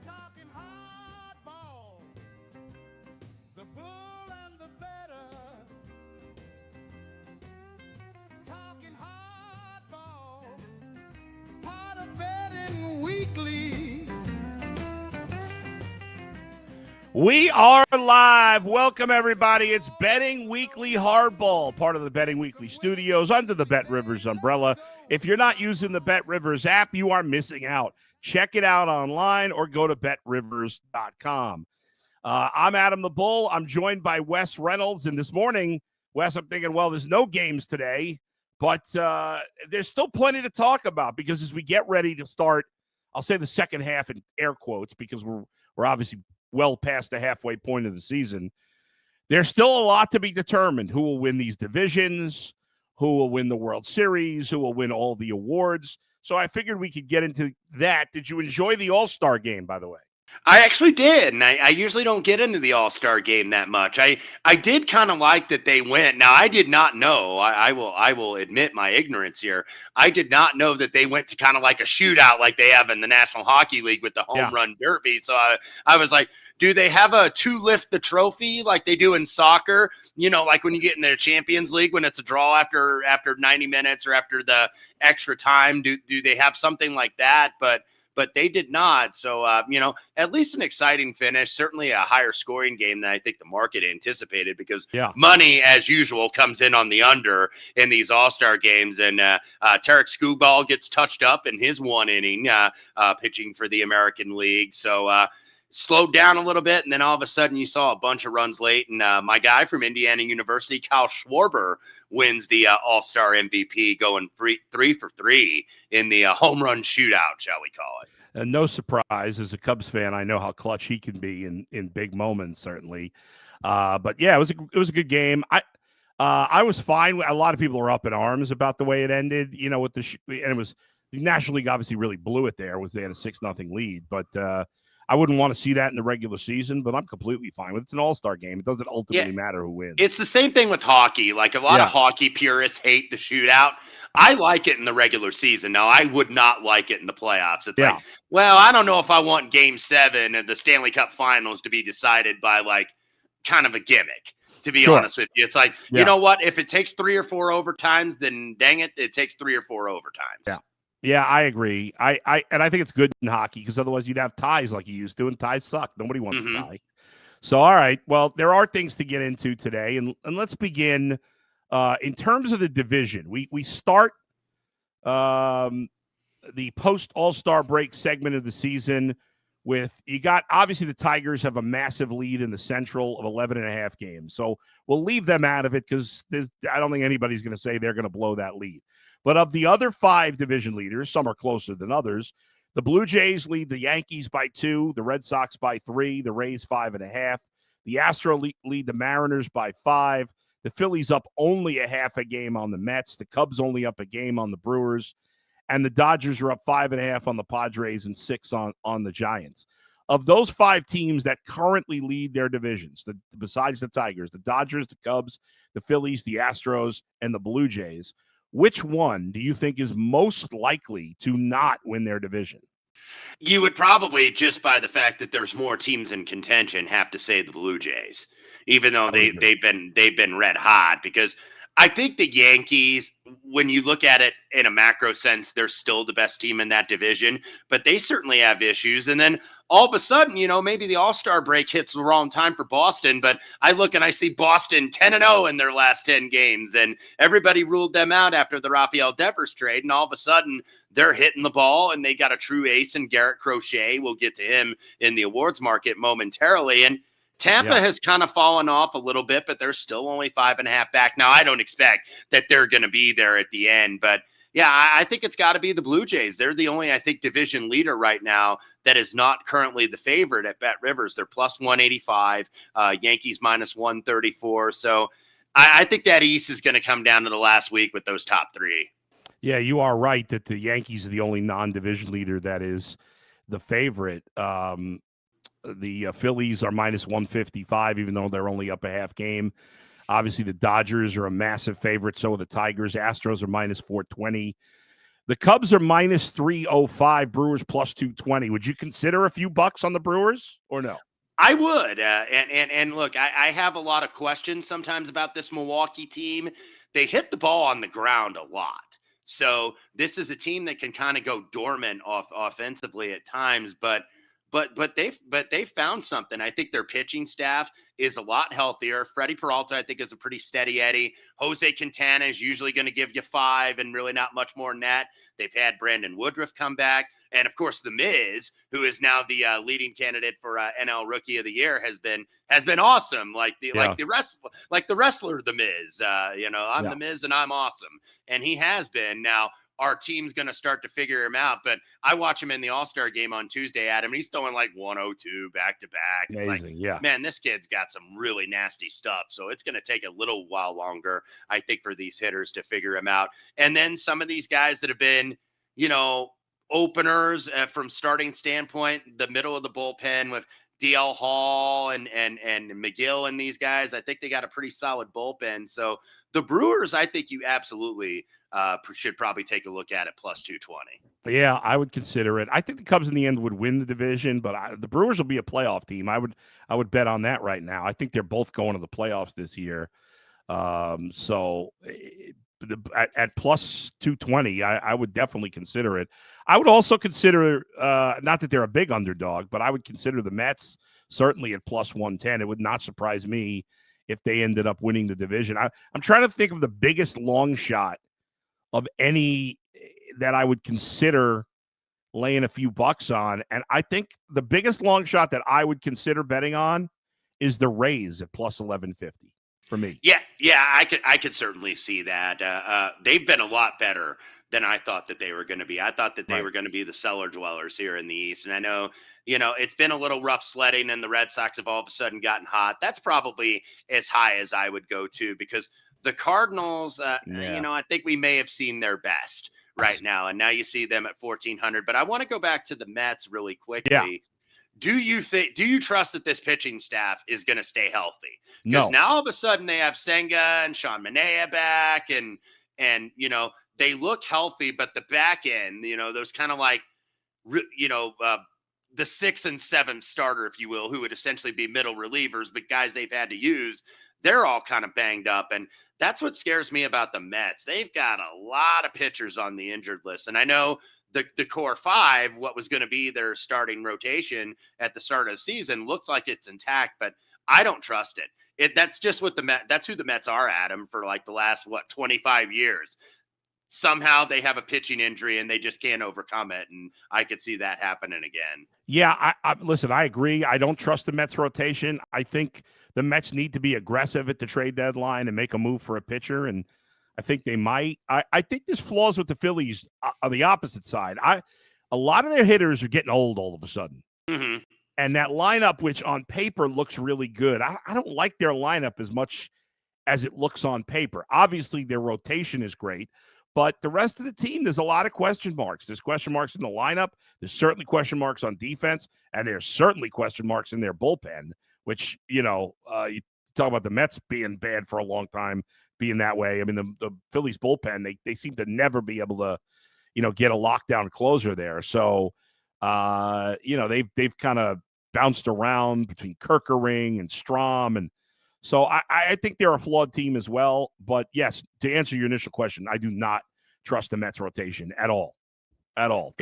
talking hardball, the bull and the better. Talking hardball, part of betting weekly. We are live. Welcome, everybody. It's Betting Weekly Hardball, part of the Betting Weekly studios under the Bet Rivers umbrella. If you're not using the Bet Rivers app, you are missing out. Check it out online or go to betrivers.com. I'm Adam the Bull. I'm joined by Wes Reynolds. And this morning, Wes, I'm thinking, well, there's no games today, but there's still plenty to talk about because as we get ready to start, I'll say the second half in air quotes because we're obviously well past the halfway point of the season. There's still a lot to be determined. Who will win these divisions? Who will win the World Series? Who will win all the awards? So I figured we could get into that. Did you enjoy the All-Star game, by the way? I actually did, and I usually don't get into the All-Star game that much. I did kind of like that they went. Now, I did not know. I will admit my ignorance here. I did not know that they went to kind of like a shootout like they have in the National Hockey League with the home run derby. So I was like, do they have a to lift the trophy like they do in soccer? You know, like when you get in their Champions League when it's a draw after 90 minutes or after the extra time. Do they have something like that? But they did not. So, at least an exciting finish, certainly a higher scoring game than I think the market anticipated because money, as usual, comes in on the under in these All-Star games. And Tarek Skubal gets touched up in his one inning pitching for the American League. So, slowed down a little bit, and then all of a sudden you saw a bunch of runs late, and my guy from Indiana University, Kyle Schwarber, wins the All-Star MVP, going 3 for 3 in the home run shootout, shall we call it. And no surprise, as a Cubs fan, I know how clutch he can be in big moments, certainly. But yeah, it was a good game. I was fine. A lot of people were up in arms about the way it ended. You know, with and it was the National League obviously really blew it there. They had a 6-0 lead, but I wouldn't want to see that in the regular season, but I'm completely fine with it. It's an all-star game. It doesn't ultimately matter who wins. It's the same thing with hockey. Like a lot of hockey purists hate the shootout. I like it in the regular season. Now, I would not like it in the playoffs. It's like, well, I don't know if I want Game 7 of the Stanley Cup Finals to be decided by like kind of a gimmick, to be honest with you. It's like, you know what? If it takes 3 or 4 overtimes, then dang it, it takes 3 or 4 overtimes. Yeah. Yeah, I agree. I think it's good in hockey because otherwise you'd have ties like you used to, and ties suck. Nobody wants a tie. So, all right. Well, there are things to get into today, and let's begin in terms of the division. We start the post All-Star break segment of the season with obviously the Tigers have a massive lead in the Central of 11.5 games. So we'll leave them out of it because I don't think anybody's going to say they're going to blow that lead. But of the other 5 division leaders, some are closer than others. The Blue Jays lead the Yankees by 2, the Red Sox by 3, the Rays 5.5. The Astros lead the Mariners by 5. The Phillies up only a half a game on the Mets. The Cubs only up a game on the Brewers. And the Dodgers are up 5.5 on the Padres and 6 on the Giants. Of those 5 teams that currently lead their divisions, besides the Tigers, the Dodgers, the Cubs, the Phillies, the Astros, and the Blue Jays, which one do you think is most likely to not win their division? You would probably, just by the fact that there's more teams in contention, have to say the Blue Jays, even though they've been red hot. Because I think the Yankees, when you look at it in a macro sense, they're still the best team in that division, but they certainly have issues. And then all of a sudden, maybe the All-Star break hits the wrong time for Boston, but I look and I see Boston 10-0 in their last 10 games, and everybody ruled them out after the Rafael Devers trade, and all of a sudden they're hitting the ball, and they got a true ace in Garrett Crochet. We'll get to him in the awards market momentarily, and Tampa has kind of fallen off a little bit, but they're still only 5.5 back. Now, I don't expect that they're going to be there at the end, but yeah, I think it's got to be the Blue Jays. They're the only, I think, division leader right now that is not currently the favorite at Bet Rivers. They're plus 185, Yankees minus 134. So I think that East is going to come down to the last week with those top 3. Yeah, you are right that the Yankees are the only non-division leader that is the favorite. The Phillies are minus 155, even though they're only up a half game. Obviously, the Dodgers are a massive favorite. So are the Tigers. Astros are minus 420. The Cubs are minus 305, Brewers plus 220. Would you consider a few bucks on the Brewers or no? I would. And look, I have a lot of questions sometimes about this Milwaukee team. They hit the ball on the ground a lot. So this is a team that can kind of go dormant offensively at times, but they've found something. I think their pitching staff is a lot healthier. Freddie Peralta, I think, is a pretty steady Eddie. Jose Quintana is usually going to give you 5 and really not much more than that. They've had Brandon Woodruff come back. And of course, The Miz, who is now the leading candidate for NL Rookie of the Year, has been awesome. Like the wrestler, The Miz. I'm The Miz and I'm awesome, and he has been. Now our team's going to start to figure him out, but I watch him in the All-Star game on Tuesday, Adam. And he's throwing like 102 back to back. It's Amazing, like, man, this kid's got some really nasty stuff. So it's going to take a little while longer, I think, for these hitters to figure him out. And then some of these guys that have been, openers from starting standpoint, the middle of the bullpen with DL Hall and McGill and these guys, I think they got a pretty solid bullpen. So the Brewers, I think you absolutely should probably take a look at it plus 220. Yeah, I would consider it. I think the Cubs in the end would win the division, but the Brewers will be a playoff team. I would bet on that right now. I think they're both going to the playoffs this year. At plus 220, I would definitely consider it. I would also consider, not that they're a big underdog, but I would consider the Mets certainly at plus 110. It would not surprise me if they ended up winning the division. I'm trying to think of the biggest long shot of any that I would consider laying a few bucks on. And I think the biggest long shot that I would consider betting on is the Rays at plus 1150. For me. Yeah, I could certainly see that. They've been a lot better than I thought that they were going to be. I thought that they were going to be the cellar dwellers here in the East. And I know, it's been a little rough sledding and the Red Sox have all of a sudden gotten hot. That's probably as high as I would go to, because the Cardinals, I think we may have seen their best right now. And now you see them at 1,400. But I want to go back to the Mets really quickly. Yeah. Do you trust that this pitching staff is going to stay healthy? Because now all of a sudden they have Senga and Sean Manaea back and they look healthy, but the back end, those kind of like, the 6th and 7th starter, if you will, who would essentially be middle relievers, but guys they've had to use, they're all kind of banged up. And that's what scares me about the Mets. They've got a lot of pitchers on the injured list. And I know the core 5, what was going to be their starting rotation at the start of the season, looks like it's intact, but I don't trust it. That's just what that's who the Mets are, Adam, for like the last, 25 years. Somehow they have a pitching injury and they just can't overcome it. And I could see that happening again. Yeah, listen, I agree. I don't trust the Mets rotation. I think the Mets need to be aggressive at the trade deadline and make a move for a pitcher. And I think they might. I think there's flaws with the Phillies on the opposite side. A lot of their hitters are getting old all of a sudden. Mm-hmm. And that lineup, which on paper looks really good, I don't like their lineup as much as it looks on paper. Obviously, their rotation is great, but the rest of the team, there's a lot of question marks. There's question marks in the lineup. There's certainly question marks on defense, and there's certainly question marks in their bullpen, which, you talk about the Mets being bad for a long time, being that way. I mean, the Phillies bullpen, they seem to never be able to, get a lockdown closer there. So, they've kind of bounced around between Kerkering and Strom. And so I think they're a flawed team as well. But yes, to answer your initial question, I do not trust the Mets rotation at all. At all.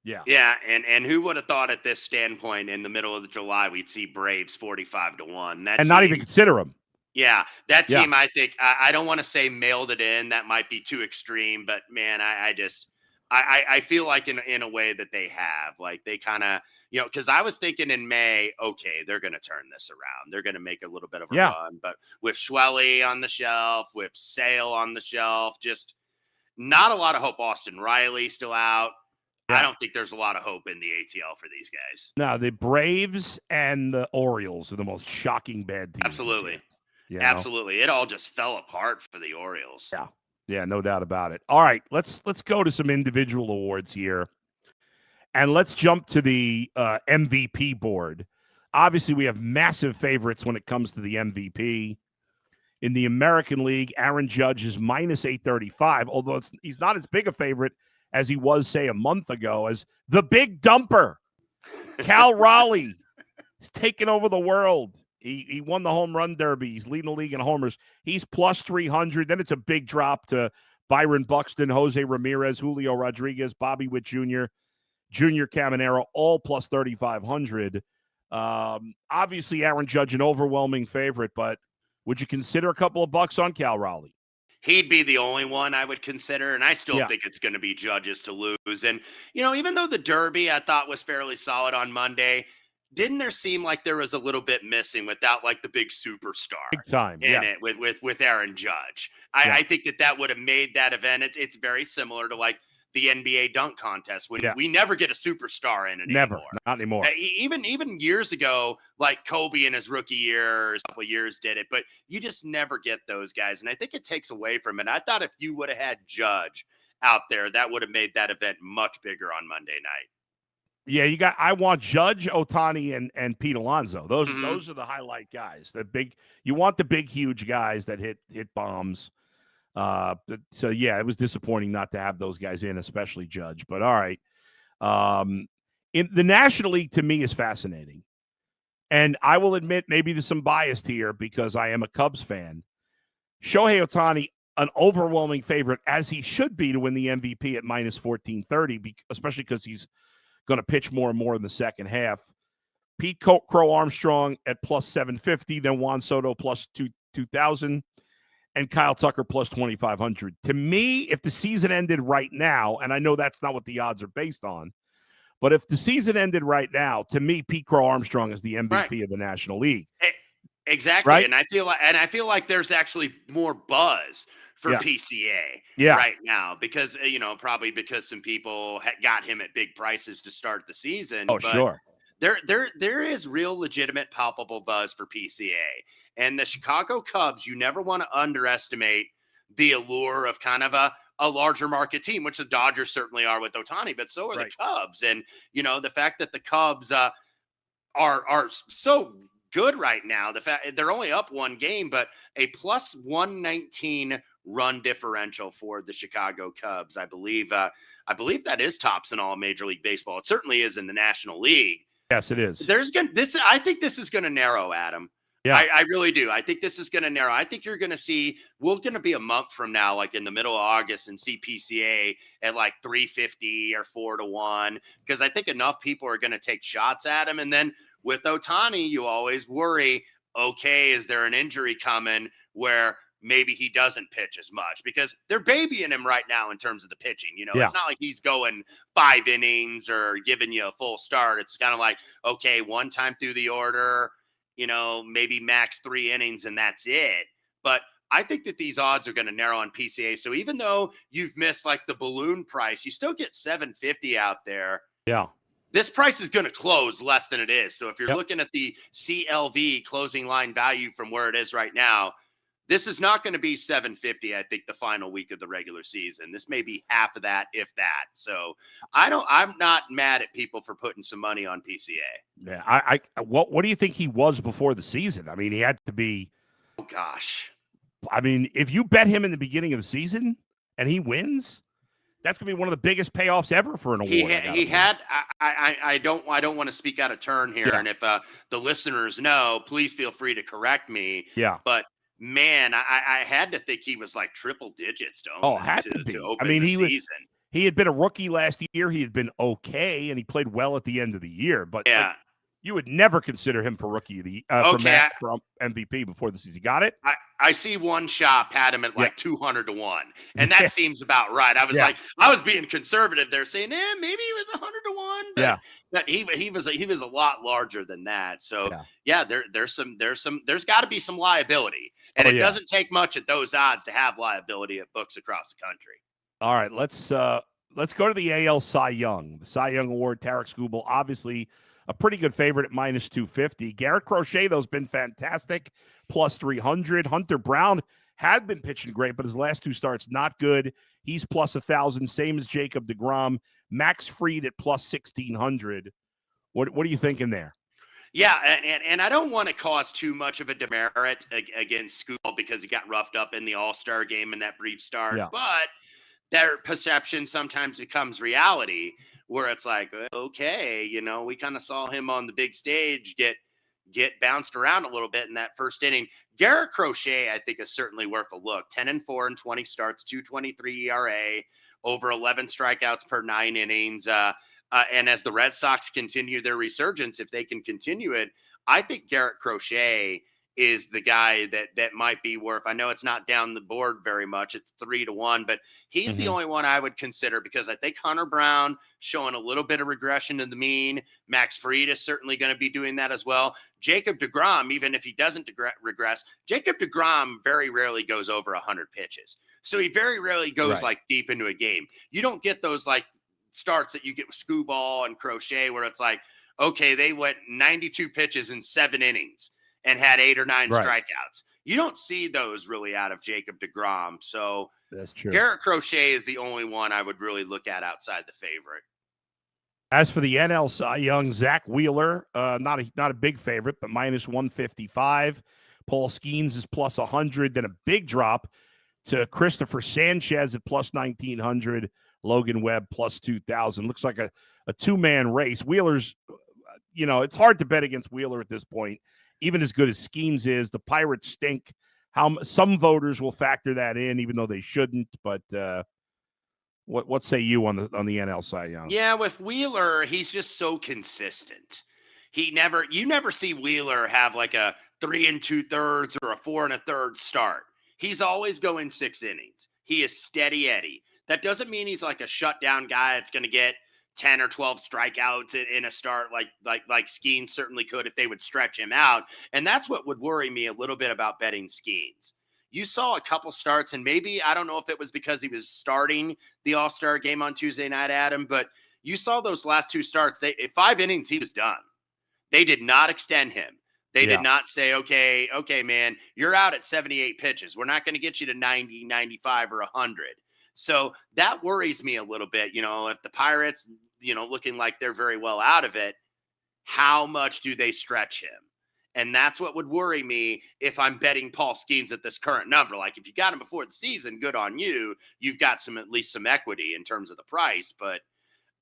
Yeah. And who would have thought at this standpoint in the middle of July, we'd see Braves 45-1. And not even consider them. Yeah, that team, I think, I don't want to say mailed it in. That might be too extreme, but man, I feel like in a way that they have, like they kind of, because I was thinking in May, okay, they're going to turn this around. They're going to make a little bit of a run, but with Schwelly on the shelf, with Sale on the shelf, just not a lot of hope. Austin Riley still out. I don't think there's a lot of hope in the ATL for these guys. No, the Braves and the Orioles are the most shocking bad teams. Absolutely. Absolutely. It all just fell apart for the Orioles. Yeah, no doubt about it. All right, let's go to some individual awards here. And let's jump to the MVP board. Obviously, we have massive favorites when it comes to the MVP. In the American League, Aaron Judge is minus 835, although he's not as big a favorite as he was, say, a month ago, as the big dumper, Cal Raleigh. He's taken over the world. He won the home run derby. He's leading the league in homers. He's plus 300. Then it's a big drop to Byron Buxton, Jose Ramirez, Julio Rodriguez, Bobby Witt Jr., Junior Caminero, all plus 3,500. Obviously, Aaron Judge, an overwhelming favorite, but would you consider a couple of bucks on Cal Raleigh? He'd be the only one I would consider, and I still Yeah. think it's going to be Judge's to lose. And, even though the Derby I thought was fairly solid on Monday, didn't there seem like there was a little bit missing without like the big superstar Big time, in yes. it with Aaron Judge? Yeah. I think that would have made that event. It's very similar to like the NBA dunk contest when we never get a superstar in it anymore. Not anymore. Even years ago, like Kobe in his rookie year, or a couple of years did it, but you just never get those guys. And I think it takes away from it. I thought if you would have had Judge out there, that would have made that event much bigger on Monday night. Yeah, I want Judge, Ohtani, and Pete Alonso. Those are the highlight guys. You want the big, huge guys that hit bombs. So yeah, it was disappointing not to have those guys in, especially Judge. But all right. In the National League, to me, is fascinating. And I will admit maybe there's some bias here because I am a Cubs fan. Shohei Ohtani, an overwhelming favorite, as he should be, to win the MVP at minus 1430, especially because he's going to pitch more and more in the second half. Pete Crow Armstrong at plus 750, then Juan Soto plus 2,000, and Kyle Tucker plus 2,500. To me, if the season ended right now, and I know that's not what the odds are based on, but if the season ended right now, to me, Pete Crow Armstrong is the MVP of the National League. Exactly, right? And I feel like there's actually more buzz for PCA right now because, probably because some people got him at big prices to start the season. Oh, sure. There is real legitimate palpable buzz for PCA. And the Chicago Cubs, you never want to underestimate the allure of kind of a larger market team, which the Dodgers certainly are with Ohtani, but so are the Cubs. And, the fact that the Cubs are so good right now, the fact they're only up one game, but a plus 119 run differential for the Chicago Cubs. I believe that is tops in all Major League Baseball. It certainly is in the National League. Yes, it is. I think this is going to narrow, Adam. Yeah, I really do. I think this is going to narrow. I think we're going to be a month from now, like in the middle of August, and see PCA at like 350 or 4-1, because I think enough people are going to take shots at him. And then with Ohtani, you always worry, okay, is there an injury coming where maybe he doesn't pitch as much, because they're babying him right now in terms of the pitching. It's not like he's going 5 innings or giving you a full start. It's kind of like, okay, one time through the order, maybe max 3 innings and that's it. But I think that these odds are going to narrow on PCA. So even though you've missed like the balloon price, you still get 750 out there. Yeah. This price is going to close less than it is. So if you're looking at the CLV closing line value from where it is right now, this is not going to be 750, I think, the final week of the regular season. This may be half of that, if that. So I'm not mad at people for putting some money on PCA. Yeah. What do you think he was before the season? I mean, he had to be. Oh, gosh. I mean, if you bet him in the beginning of the season and he wins, that's going to be one of the biggest payoffs ever for an award. I don't want to speak out of turn here. Yeah. And if the listeners know, please feel free to correct me. Yeah. But man, I had to think he was like triple digits to open the season. He had been a rookie last year. He had been okay, and he played well at the end of the year. But you would never consider him for rookie of the for MVP before the season. Got it? I see one shop had him at like 200 to 1, and that seems about right. I was like, I was being conservative there, saying, maybe he was 100 to 1. But, but he was a lot larger than that. So there's got to be some liability, and it doesn't take much at those odds to have liability at books across the country. All right, let's go to the AL Cy Young. The Cy Young Award, Tarek Skubal, obviously a pretty good favorite at minus 250. Garrett Crochet, though, has been fantastic, plus 300. Hunter Brown had been pitching great, but his last 2 starts not good. He's plus 1,000, same as Jacob deGrom. Max Fried at plus 1,600. What are you thinking there? Yeah, and I don't want to cause too much of a demerit against School because he got roughed up in the All-Star game in that brief start. Yeah. But their perception sometimes becomes reality, where it's like, okay, we kind of saw him on the big stage get bounced around a little bit in that first inning. Garrett Crochet, I think, is certainly worth a look. 10-4 in 20 starts, 2.23 ERA, over 11 strikeouts per 9 innings. And as the Red Sox continue their resurgence, if they can continue it, I think Garrett Crochet is the guy that might be worth. I know it's not down the board very much. It's 3-1, but he's the only one I would consider, because I think Hunter Brown showing a little bit of regression to the mean. Max Fried is certainly going to be doing that as well. Jacob deGrom, even if he doesn't regress, Jacob deGrom very rarely goes over 100 pitches. So he very rarely goes like deep into a game. You don't get those like starts that you get with Scooball and Crochet, where it's like, okay, they went 92 pitches in 7 innings and had 8 or 9 strikeouts. You don't see those really out of Jacob deGrom. So That's true. Garrett Crochet is the only one I would really look at outside the favorite. As for the NL Cy Young, Zach Wheeler, not a big favorite, but minus 155. Paul Skeens is plus 100. Then a big drop to Christopher Sanchez at plus 1,900. Logan Webb plus 2,000. Looks like a two-man race. Wheeler's, it's hard to bet against Wheeler at this point. Even as good as Skeens is, the Pirates stink. Some voters will factor that in, even though they shouldn't. But what say you on the NL Cy Young? Yeah, with Wheeler, he's just so consistent. You never see Wheeler have like a 3 2/3 or a 4 1/3 start. He's always going 6 innings. He is steady Eddie. That doesn't mean he's like a shutdown guy that's going to get 10 or 12 strikeouts in a start like Skeens certainly could if they would stretch him out. And that's what would worry me a little bit about betting Skeens. You saw a couple starts, and maybe, I don't know if it was because he was starting the All-Star game on Tuesday night, Adam, but you saw those last 2 starts. 5 innings, he was done. They did not extend him. They did not say, okay, man, you're out at 78 pitches. We're not going to get you to 90, 95, or 100. So that worries me a little bit. If the Pirates, looking like they're very well out of it, how much do they stretch him? And that's what would worry me if I'm betting Paul Skeens at this current number. Like, if you got him before the season, good on you. You've got at least some equity in terms of the price, but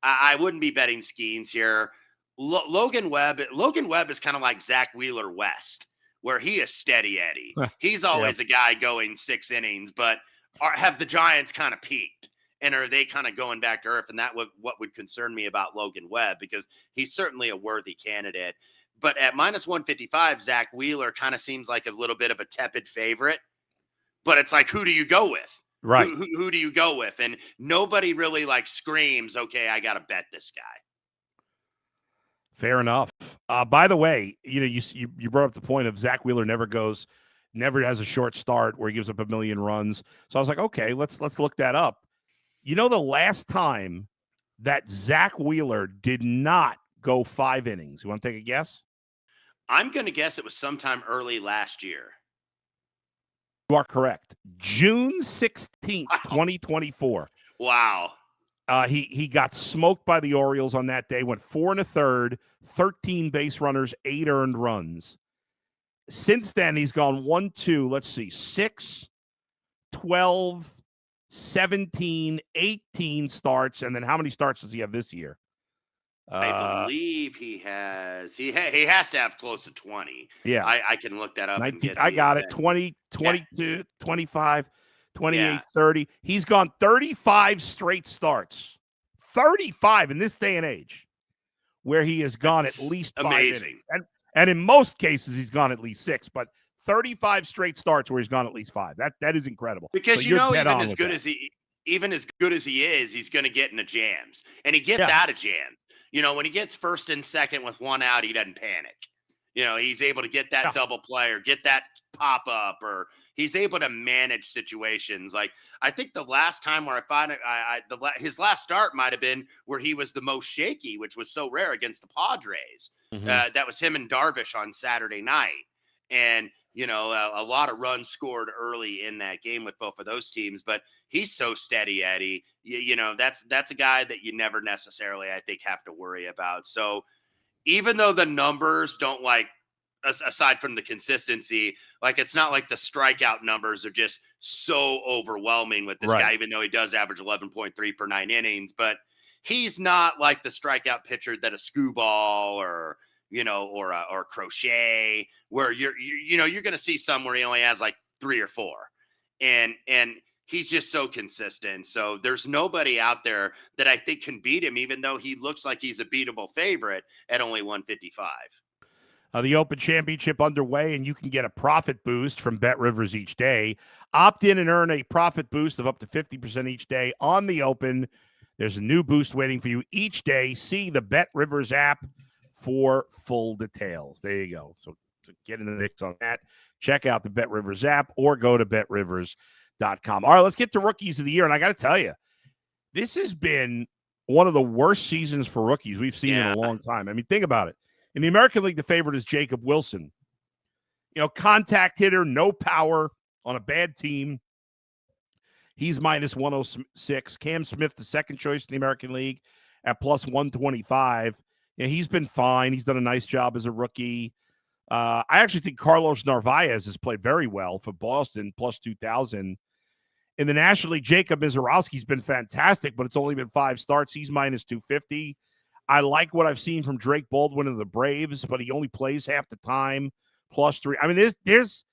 I wouldn't be betting Skeens here. Logan Webb is kind of like Zach Wheeler West, where he is steady Eddie. He's always a guy going 6 innings, but have the Giants kind of peaked, and are they kind of going back to earth? And that what would concern me about Logan Webb, because he's certainly a worthy candidate. But at minus 155, Zach Wheeler kind of seems like a little bit of a tepid favorite. But it's like, who do you go with? Right. Who do you go with? And nobody really screams, okay, I got to bet this guy. Fair enough. By the way, you brought up the point of Zach Wheeler never has a short start where he gives up 1 million runs. So I was like, okay, let's look that up. The last time that Zach Wheeler did not go 5 innings. You want to take a guess? I'm going to guess it was sometime early last year. You are correct. June 16th, 2024. Wow. He got smoked by the Orioles on that day, went 4 1/3, 13 base runners, 8 earned runs. Since then, he's gone 1, 2, let's see, 6, 12, 17, 18 starts. And then how many starts does he have this year? I believe he has to have close to 20. Yeah. I can look that up. 19, I got it. 20, 22, yeah. 25, 28, 30. He's gone 35 straight starts. 35 in this day and age, where he has gone at least 5 amazing. Innings. And in most cases, he's gone at least 6, but 35 straight starts where he's gone at least 5. That is incredible. Because even as good as he is, he's going to get into jams, and he gets out of jams. When he gets first and second with 1 out, he doesn't panic. He's able to get that double play or get that pop up, or he's able to manage situations. Like, I think the last time where I find his last start might have been where he was the most shaky, which was so rare, against the Padres. Mm-hmm. That was him and Darvish on Saturday night. And, a lot of runs scored early in that game with both of those teams, but he's so steady, Eddie. That's a guy that you never necessarily, I think, have to worry about. So even though the numbers don't aside from the consistency, it's not like the strikeout numbers are just so overwhelming with this guy, even though he does average 11.3 per 9 innings, but he's not like the strikeout pitcher that a Screwball or or Crochet, where you're going to see some where he only has like 3 or 4, and he's just so consistent. So there's nobody out there that I think can beat him, even though he looks like he's a beatable favorite at only 155. The Open Championship underway, and you can get a profit boost from BetRivers each day. Opt in and earn a profit boost of up to 50% each day on the Open. There's a new boost waiting for you each day. See the BetRivers app for full details. There you go. So get in the mix on that. Check out the BetRivers app or go to BetRivers.com. All right, let's get to Rookies of the Year. And I got to tell you, this has been one of the worst seasons for rookies we've seen in a long time. I mean, think about it. In the American League, the favorite is Jacob Wilson. Contact hitter, no power on a bad team. He's minus 106. Cam Smith, the second choice in the American League, at plus 125. He's been fine. He's done a nice job as a rookie. I actually think Carlos Narvaez has played very well for Boston, plus 2,000. In the National League, Jacob Mizorowski's been fantastic, but it's only been 5 starts. He's minus 250. I like what I've seen from Drake Baldwin of the Braves, but he only plays half the time, plus 3. I mean, there's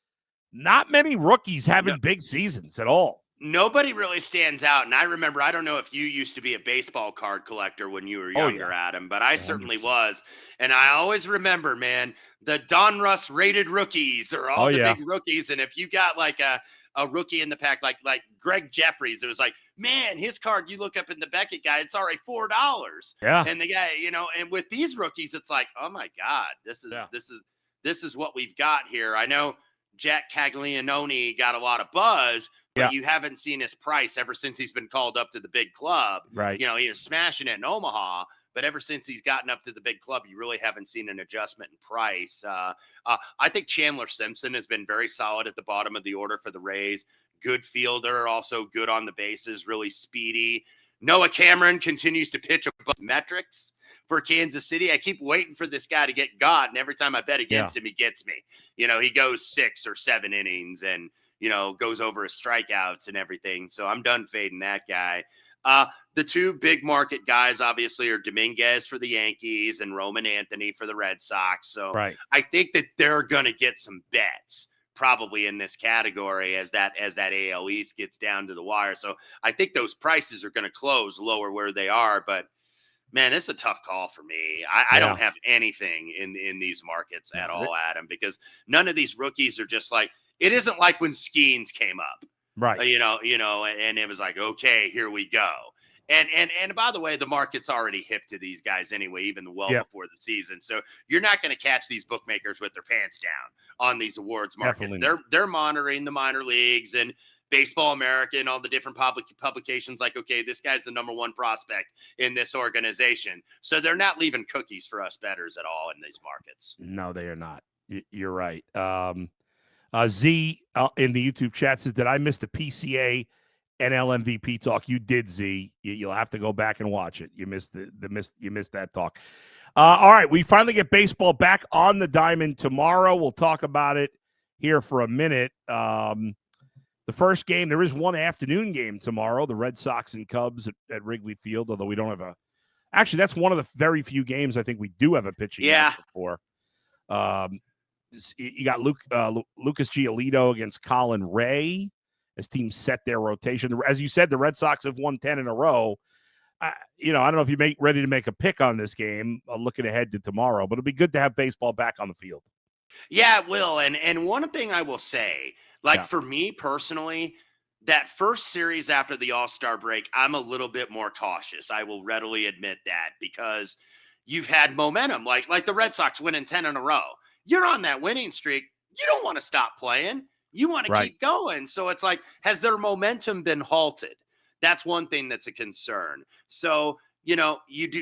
not many rookies having big seasons at all. Nobody really stands out. And I remember, I don't know if you used to be a baseball card collector when you were younger, Adam, but I certainly was. And I always remember, man, the Donruss rated rookies or all the big rookies. And if you got like a rookie in the pack, like Greg Jeffries, it was like, man, his card, you look up in the Beckett guy, it's already $4. Yeah. And the guy, and with these rookies, it's like, oh my God, this is what we've got here. I know Jack Caglianone got a lot of buzz, but you haven't seen his price ever since he's been called up to the big club. Right. He was smashing it in Omaha, but ever since he's gotten up to the big club, you really haven't seen an adjustment in price. I think Chandler Simpson has been very solid at the bottom of the order for the Rays. Good fielder, also good on the bases, really speedy. Noah Cameron continues to pitch above metrics for Kansas City. I keep waiting for this guy to get got, and every time I bet against him, he gets me. He goes 6 or 7 innings and, goes over his strikeouts and everything. So I'm done fading that guy. The two big market guys, obviously, are Dominguez for the Yankees and Roman Anthony for the Red Sox. So I think that they're going to get some bets probably in this category as that AL East gets down to the wire. So I think those prices are going to close lower where they are. But, man, it's a tough call for me. I don't have anything in these markets at all, Adam, because none of these rookies are just like – it isn't like when Skeens came up. Right. And it was like, okay, here we go. And by the way, the market's already hip to these guys anyway, even before the season. So you're not going to catch these bookmakers with their pants down on these awards markets. They're monitoring the minor leagues and Baseball America and all the different publications like, okay, this guy's the number 1 prospect in this organization. So they're not leaving cookies for us bettors at all in these markets. No, they are not. You're right. Z in the YouTube chat says, did I miss the PCA NL MVP talk? You did, Z. You'll have to go back and watch it. You missed you missed that talk. All right, we finally get baseball back on the diamond tomorrow. We'll talk about it here for a minute. The first game, there is one afternoon game tomorrow, the Red Sox and Cubs at Wrigley Field, although we don't have actually, that's one of the very few games I think we do have a pitching match for. You got Lucas Giolito against Colin Ray as teams set their rotation. As you said, the Red Sox have won 10 in a row. I don't know if you're ready to make a pick on this game, looking ahead to tomorrow, but it'll be good to have baseball back on the field. Yeah, it will. And one thing I will say, for me personally, that first series after the All-Star break, I'm a little bit more cautious. I will readily admit that, because you've had momentum, like the Red Sox winning 10 in a row. You're on that winning streak. You don't want to stop playing. You want to keep going. So it's like, has their momentum been halted? That's one thing that's a concern. So,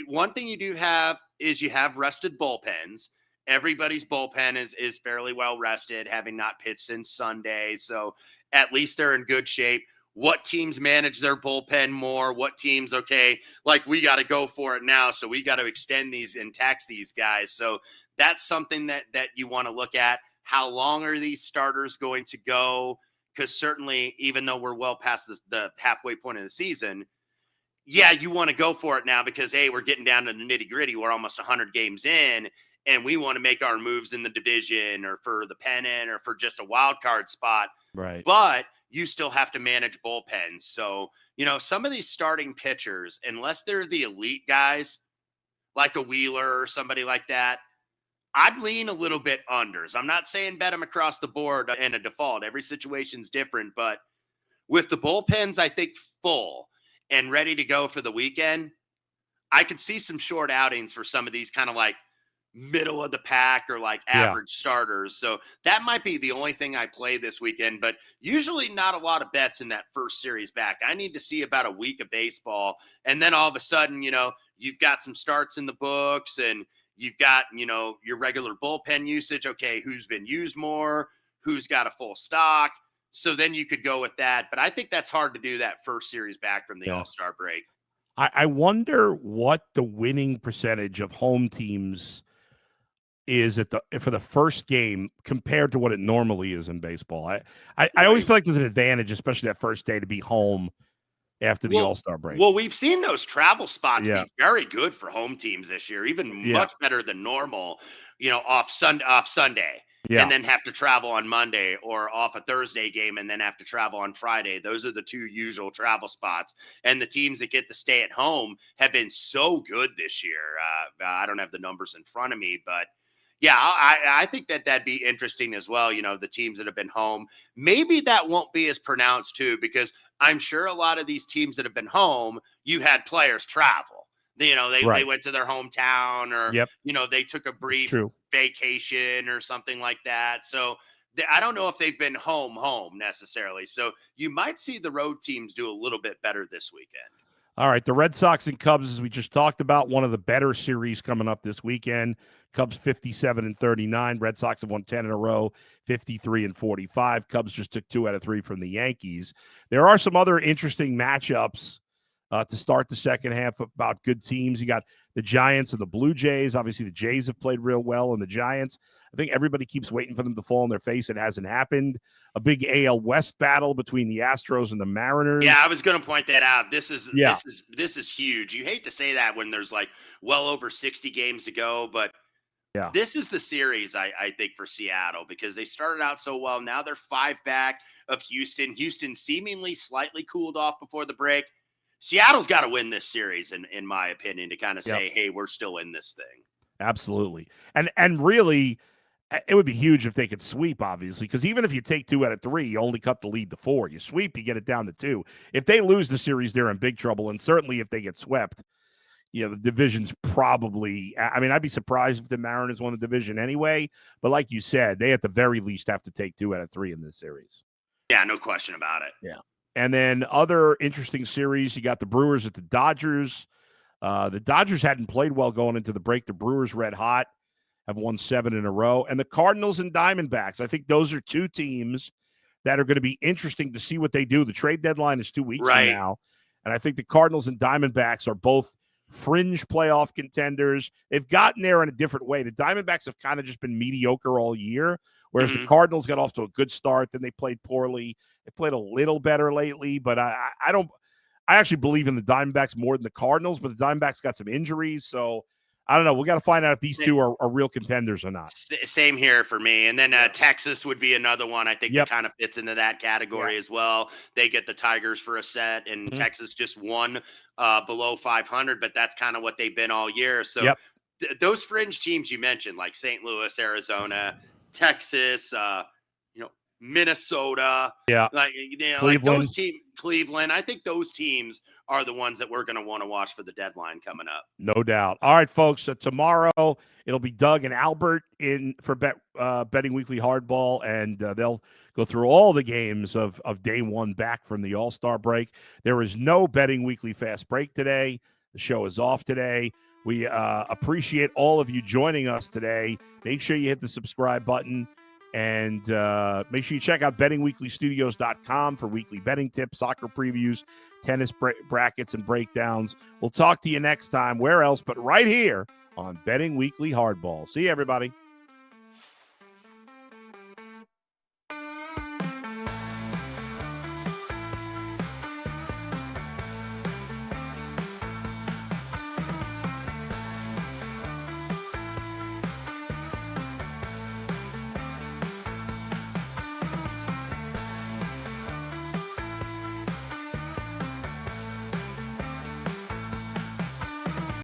one thing you do have is you have rested bullpens. Everybody's bullpen is fairly well rested, having not pitched since Sunday. So at least they're in good shape. what teams manage their bullpen more, what teams, okay, like we got to go for it now. So we got to extend these and tax these guys. So that's something that you want to look at. How long are these starters going to go? Because certainly, even though we're well past the halfway point of the season, yeah, you want to go for it now because, hey, we're getting down to the nitty gritty. We're almost 100 games in, and we want to make our moves in the division or for the pennant or for just a wild card spot. Right. But you still have to manage bullpens. So, some of these starting pitchers, unless they're the elite guys, like a Wheeler or somebody like that, I'd lean a little bit unders. I'm not saying bet them across the board in a default. Every situation's different, but with the bullpens, I think full and ready to go for the weekend, I could see some short outings for some of these kind of like middle of the pack or like average starters. So that might be the only thing I play this weekend, but usually not a lot of bets in that first series back. I need to see about a week of baseball. And then all of a sudden, you've got some starts in the books and you've got, your regular bullpen usage. Okay, who's been used more? Who's got a full stock? So then you could go with that. But I think that's hard to do that first series back from the All-Star break. I wonder what the winning percentage of home teams is for the first game compared to what it normally is in baseball. I always feel like there's an advantage, especially that first day, to be home after the All-Star break. Well, we've seen those travel spots be very good for home teams this year, even much better than normal, off Sunday. Yeah. And then have to travel on Monday, or off a Thursday game and then have to travel on Friday. Those are the two usual travel spots. And the teams that get to stay at home have been so good this year. I don't have the numbers in front of me, but yeah, I think that'd be interesting as well. The teams that have been home, maybe that won't be as pronounced too, because I'm sure a lot of these teams that have been home, you had players travel. They went to their hometown or, they took a brief vacation or something like that. So I don't know if they've been home necessarily. So you might see the road teams do a little bit better this weekend. All right. The Red Sox and Cubs, as we just talked about, one of the better series coming up this weekend. Cubs 57-39. Red Sox have won 10 in a row, 53-45. Cubs just took 2 out of 3 from the Yankees. There are some other interesting matchups to start the second half about good teams. You got the Giants and the Blue Jays. Obviously, the Jays have played real well, and the Giants, I think everybody keeps waiting for them to fall on their face. It hasn't happened. A big AL West battle between the Astros and the Mariners. Yeah, I was going to point that out. This is huge. You hate to say that when there's like well over 60 games to go, but this is the series, I think, for Seattle, because they started out so well. Now they're 5 back of Houston. Houston seemingly slightly cooled off before the break. Seattle's got to win this series, in my opinion, to kind of say, hey, we're still in this thing. Absolutely. And really, it would be huge if they could sweep, obviously, because even if you take 2 out of 3, you only cut the lead to 4. You sweep, you get it down to 2. If they lose the series, they're in big trouble. And certainly if they get swept, the division's probably, I'd be surprised if the Mariners won the division anyway. But like you said, they at the very least have to take 2 out of 3 in this series. Yeah, no question about it. Yeah. And then other interesting series, you got the Brewers at the Dodgers. The Dodgers hadn't played well going into the break. The Brewers red hot, have won 7 in a row. And the Cardinals and Diamondbacks, I think those are 2 teams that are going to be interesting to see what they do. The trade deadline is 2 weeks from now. And I think the Cardinals and Diamondbacks are both fringe playoff contenders. They've gotten there in a different way. The Diamondbacks have kind of just been mediocre all year, whereas the Cardinals got off to a good start, then they played poorly. They played a little better lately, but I actually believe in the Diamondbacks more than the Cardinals, but the Diamondbacks got some injuries, so I don't know. We got to find out if these 2 are real contenders or not. Same here for me. And then Texas would be another one I think that kind of fits into that category as well. They get the Tigers for a set, and Texas just won below 500, but that's kind of what they've been all year. So those fringe teams you mentioned, like St. Louis, Arizona, Texas, Minnesota, Cleveland. like those teams, Cleveland. I think those teams are the ones that we're going to want to watch for the deadline coming up. No doubt. All right, folks. So tomorrow it'll be Doug and Albert for Betting Weekly Hardball, and they'll go through all the games of day 1 back from the All-Star break. There is no Betting Weekly Fast Break today. The show is off today. We appreciate all of you joining us today. Make sure you hit the subscribe button And make sure you check out bettingweeklystudios.com for weekly betting tips, soccer previews, tennis brackets, and breakdowns. We'll talk to you next time. Where else but right here on Betting Weekly Hardball. See you, everybody.